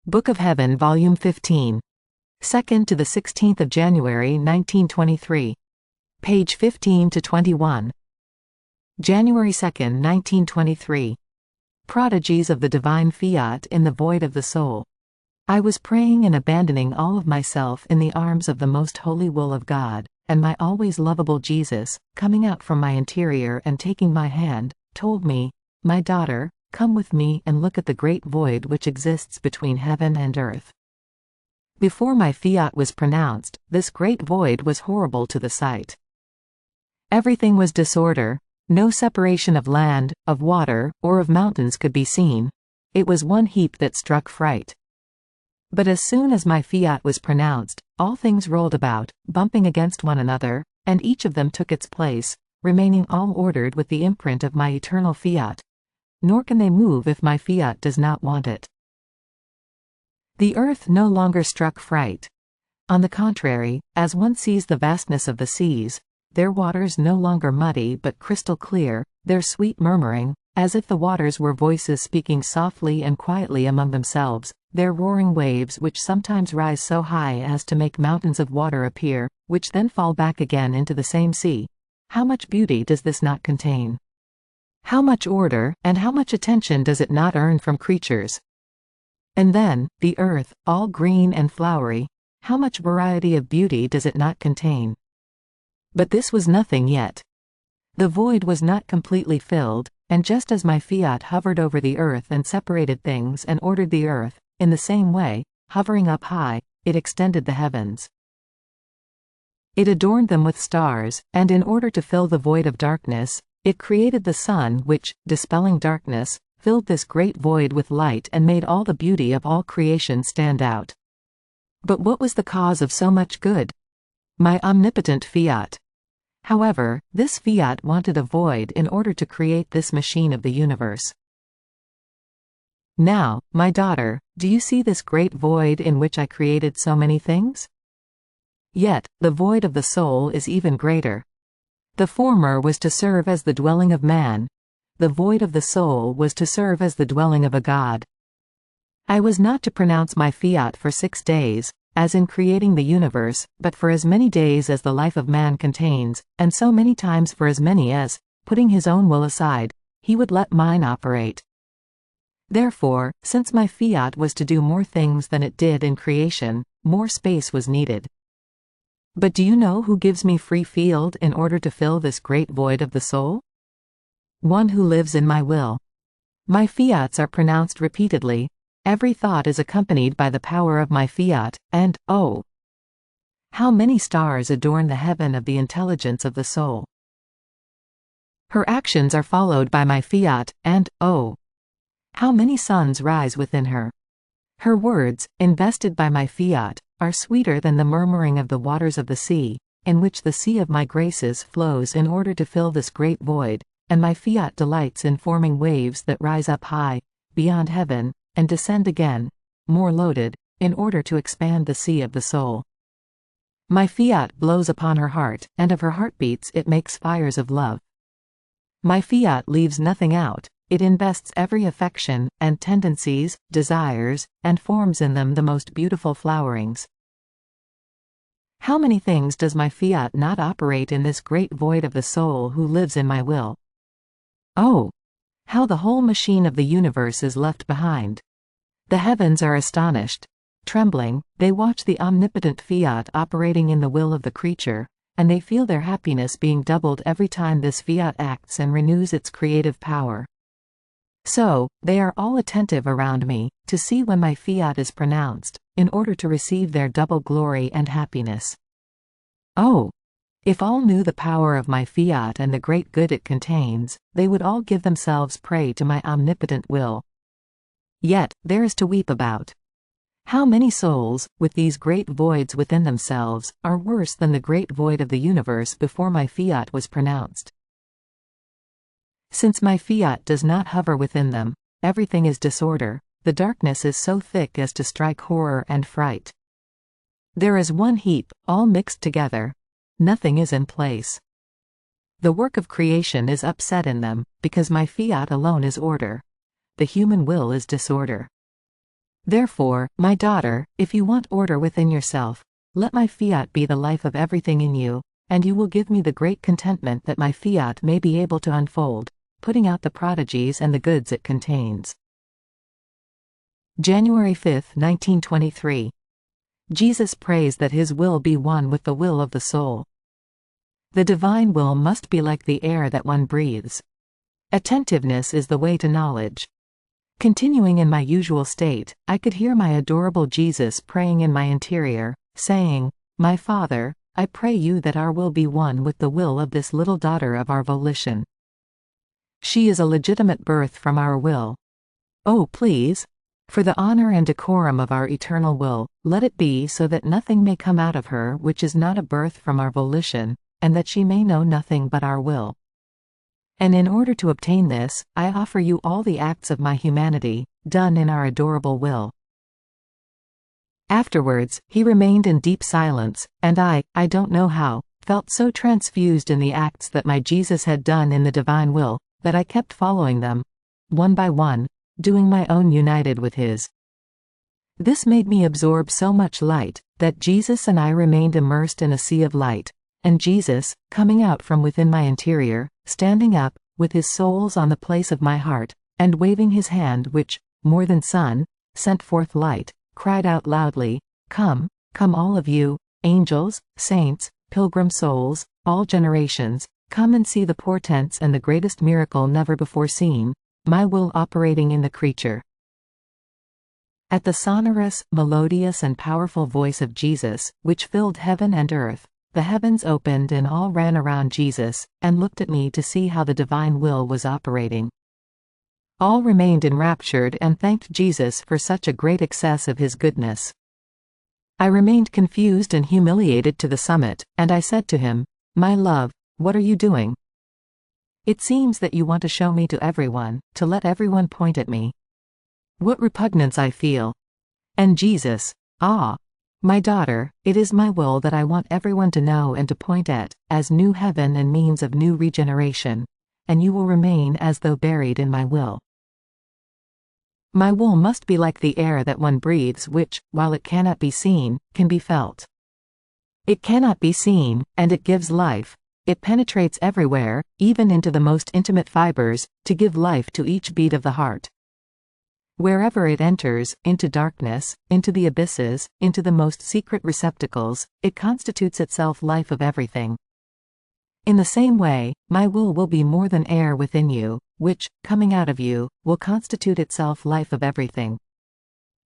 Book of Heaven, Volume 15. 2nd to the 16th of January 1923. Page 15 to 21. January 2, 1923. Prodigies of the divine fiat in the void of the soul. I was praying and abandoning all of myself in the arms of the most holy will of God, and my always lovable Jesus, coming out from my interior and taking my hand, told me, "My daughter, come with me and look at the great void which exists between heaven and earth." Before my fiat was pronounced, this great void was horrible to the sight. Everything was disorder. No separation of land, of water, or of mountains could be seen. It was one heap that struck fright. But as soon as my fiat was pronounced, all things rolled about, bumping against one another, and each of them took its place, remaining all ordered with the imprint of my eternal fiat. Nor can they move if my fiat does not want it. The earth no longer struck fright. On the contrary, as one sees the vastness of the seas, their waters no longer muddy but crystal clear, their sweet murmuring, as if the waters were voices speaking softly and quietly among themselves, their roaring waves which sometimes rise so high as to make mountains of water appear, which then fall back again into the same sea. How much beauty does this not contain? How much order, and how much attention does it not earn from creatures? And then, the earth, all green and flowery, how much variety of beauty does it not contain? But this was nothing yet. The void was not completely filled, and just as my fiat hovered over the earth and separated things and ordered the earth, in the same way, hovering up high, it extended the heavens. It adorned them with stars, and in order to fill the void of darkness, it created the sun which, dispelling darkness, filled this great void with light and made all the beauty of all creation stand out. But what was the cause of so much good? My omnipotent fiat. However, this fiat wanted a void in order to create this machine of the universe. Now, my daughter, do you see this great void in which I created so many things? Yet, the void of the soul is even greater. The former was to serve as the dwelling of man. The void of the soul was to serve as the dwelling of a god. I was not to pronounce my fiat for 6 days, as in creating the universe, but for as many days as the life of man contains, and so many times for as many as, putting his own will aside, he would let mine operate. Therefore, since my fiat was to do more things than it did in creation, more space was needed. But do you know who gives me free field in order to fill this great void of the soul? One who lives in my will. My fiats are pronounced repeatedly. Every thought is accompanied by the power of my fiat, and, oh! how many stars adorn the heaven of the intelligence of the soul. Her actions are followed by my fiat, and, oh! how many suns rise within her. Her words, invested by my fiat, are sweeter than the murmuring of the waters of the sea, in which the sea of my graces flows in order to fill this great void, and my fiat delights in forming waves that rise up high, beyond heaven, and descend again, more loaded, in order to expand the sea of the soul. My fiat blows upon her heart, and of her heartbeats it makes fires of love. My fiat leaves nothing out. It invests every affection, and tendencies, desires, and forms in them the most beautiful flowerings. How many things does my fiat not operate in this great void of the soul who lives in my will? Oh! how the whole machine of the universe is left behind. The heavens are astonished. Trembling, they watch the omnipotent fiat operating in the will of the creature, and they feel their happiness being doubled every time this fiat acts and renews its creative power. So, they are all attentive around me, to see when my fiat is pronounced, in order to receive their double glory and happiness. Oh! if all knew the power of my fiat and the great good it contains, they would all give themselves prey to my omnipotent will. Yet, there is to weep about. How many souls, with these great voids within themselves, are worse than the great void of the universe before my fiat was pronounced? Since my fiat does not hover within them, everything is disorder, the darkness is so thick as to strike horror and fright. There is one heap, all mixed together. Nothing is in place. The work of creation is upset in them, because my fiat alone is order. The human will is disorder. Therefore, my daughter, if you want order within yourself, let my fiat be the life of everything in you, and you will give me the great contentment that my fiat may be able to unfold, putting out the prodigies and the goods it contains. January 5, 1923. Jesus prays that his will be one with the will of the soul. The divine will must be like the air that one breathes. Attentiveness is the way to knowledge. Continuing in my usual state, I could hear my adorable Jesus praying in my interior, saying, "My Father, I pray you that our will be one with the will of this little daughter of our volition. She is a legitimate birth from our will. Oh, please, for the honor and decorum of our eternal will, let it be so that nothing may come out of her which is not a birth from our volition, and that she may know nothing but our will. And in order to obtain this, I offer you all the acts of my humanity, done in our adorable will." Afterwards, he remained in deep silence, and I don't know how, felt so transfused in the acts that my Jesus had done in the divine will, that I kept following them, one by one, doing my own united with his. This made me absorb so much light, that Jesus and I remained immersed in a sea of light, and Jesus, coming out from within my interior, standing up, with his soles on the place of my heart, and waving his hand which, more than sun, sent forth light, cried out loudly, "Come, come all of you, angels, saints, pilgrim souls, all generations, come and see the portents and the greatest miracle never before seen, my will operating in the creature." At the sonorous, melodious and powerful voice of Jesus, which filled heaven and earth, the heavens opened and all ran around Jesus, and looked at me to see how the divine will was operating. All remained enraptured and thanked Jesus for such a great excess of his goodness. I remained confused and humiliated to the summit, and I said to him, "My love, what are you doing? It seems that you want to show me to everyone, to let everyone point at me. What repugnance I feel." And Jesus, "Ah, my daughter, it is my will that I want everyone to know and to point at, as new heaven and means of new regeneration, and you will remain as though buried in my will. My will must be like the air that one breathes which, while it cannot be seen, can be felt. It cannot be seen, and it gives life. It penetrates everywhere, even into the most intimate fibers, to give life to each beat of the heart. Wherever it enters, into darkness, into the abysses, into the most secret receptacles, it constitutes itself life of everything. In the same way, my will be more than air within you, which, coming out of you, will constitute itself life of everything.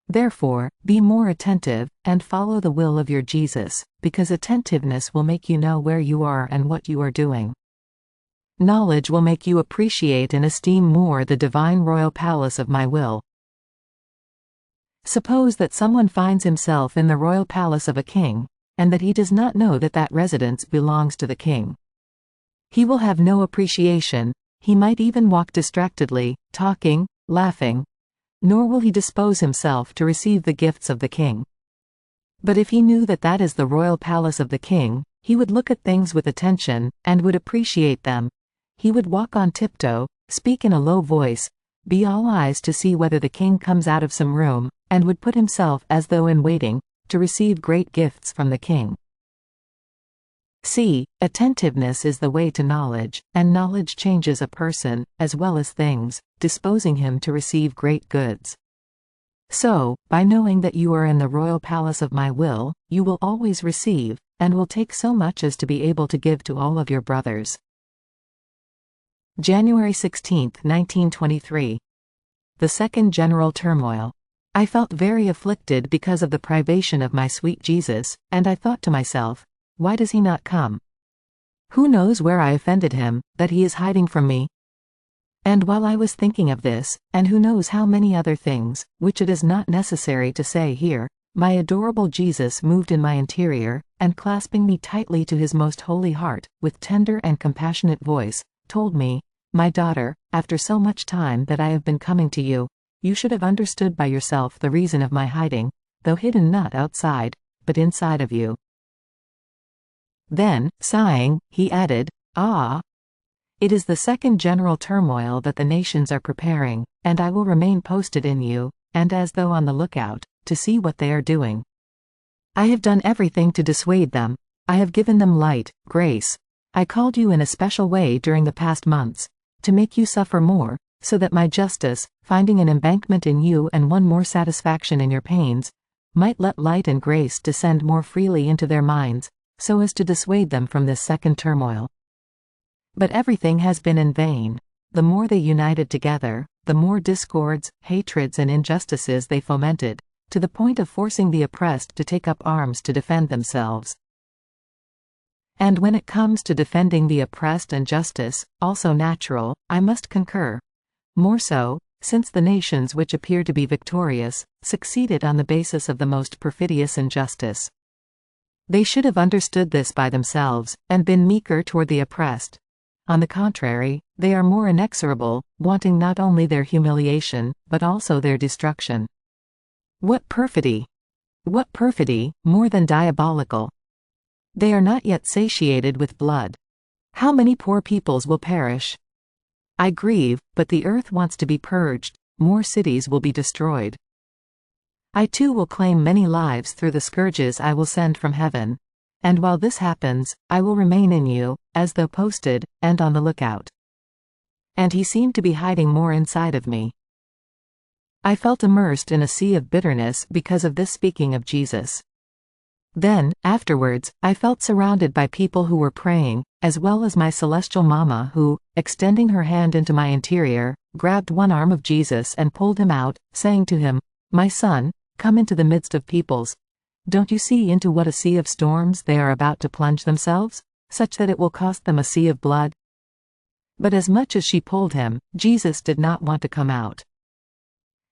Therefore, be more attentive, and follow the will of your Jesus, because attentiveness will make you know where you are and what you are doing. Knowledge will make you appreciate and esteem more the divine royal palace of my will. Suppose that someone finds himself in the royal palace of a king, and that he does not know that that residence belongs to the king. He will have no appreciation, he might even walk distractedly, talking, laughing, nor will he dispose himself to receive the gifts of the king. But if he knew that that is the royal palace of the king, he would look at things with attention, and would appreciate them. He would walk on tiptoe, speak in a low voice, be all eyes to see whether the king comes out of some room, and would put himself as though in waiting, to receive great gifts from the king. See, attentiveness is the way to knowledge, and knowledge changes a person, as well as things, disposing him to receive great goods. So, by knowing that you are in the royal palace of my will, you will always receive, and will take so much as to be able to give to all of your brothers. January 16, 1923. The second general turmoil. I felt very afflicted because of the privation of my sweet Jesus, and I thought to myself, why does he not come? Who knows where I offended him, that he is hiding from me? And while I was thinking of this, and who knows how many other things, which it is not necessary to say here, my adorable Jesus moved in my interior, and clasping me tightly to his most holy heart, with tender and compassionate voice, told me, "My daughter, after so much time that I have been coming to you, you should have understood by yourself the reason of my hiding, though hidden not outside, but inside of you." Then, sighing, he added, "Ah! It is the second general turmoil that the nations are preparing, and I will remain posted in you, and as though on the lookout, to see what they are doing. I have done everything to dissuade them. I have given them light, grace. I called you in a special way during the past months, to make you suffer more, so that my justice, finding an embankment in you and one more satisfaction in your pains, might let light and grace descend more freely into their minds, so as to dissuade them from this second turmoil. But everything has been in vain. The more they united together, the more discords, hatreds and injustices they fomented, to the point of forcing the oppressed to take up arms to defend themselves. And when it comes to defending the oppressed and justice, also natural, I must concur. More so, since the nations which appear to be victorious, succeeded on the basis of the most perfidious injustice. They should have understood this by themselves, and been meeker toward the oppressed. On the contrary, they are more inexorable, wanting not only their humiliation, but also their destruction. What perfidy! What perfidy, more than diabolical! They are not yet satiated with blood. How many poor peoples will perish? I grieve, but the earth wants to be purged, more cities will be destroyed. I too will claim many lives through the scourges I will send from heaven. And while this happens, I will remain in you, as though posted, and on the lookout. And he seemed to be hiding more inside of me. I felt immersed in a sea of bitterness because of this speaking of Jesus. Then, afterwards, I felt surrounded by people who were praying, as well as my celestial Mama who, extending her hand into my interior, grabbed one arm of Jesus and pulled him out, saying to him, "My son, come into the midst of peoples. Don't you see into what a sea of storms they are about to plunge themselves, such that it will cost them a sea of blood?" But as much as she pulled him, Jesus did not want to come out.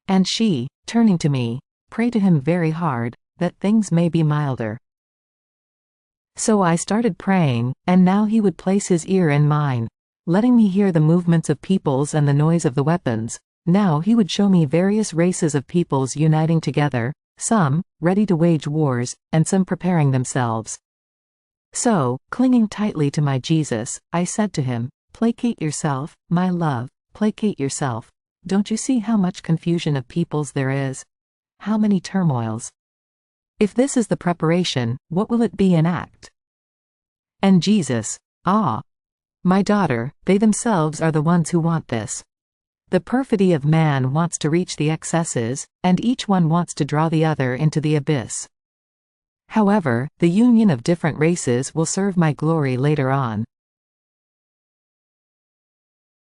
And she, turning to me, prayed to him very hard, that things may be milder. So I started praying, and now he would place his ear in mine, letting me hear the movements of peoples and the noise of the weapons. Now he would show me various races of peoples uniting together, some, ready to wage wars, and some preparing themselves. So, clinging tightly to my Jesus, I said to him, "Placate yourself, my love, placate yourself. Don't you see how much confusion of peoples there is? How many turmoils? If this is the preparation, what will it be in act?" And Jesus, "Ah, my daughter, they themselves are the ones who want this. The perfidy of man wants to reach the excesses, and each one wants to draw the other into the abyss. However, the union of different races will serve my glory later on.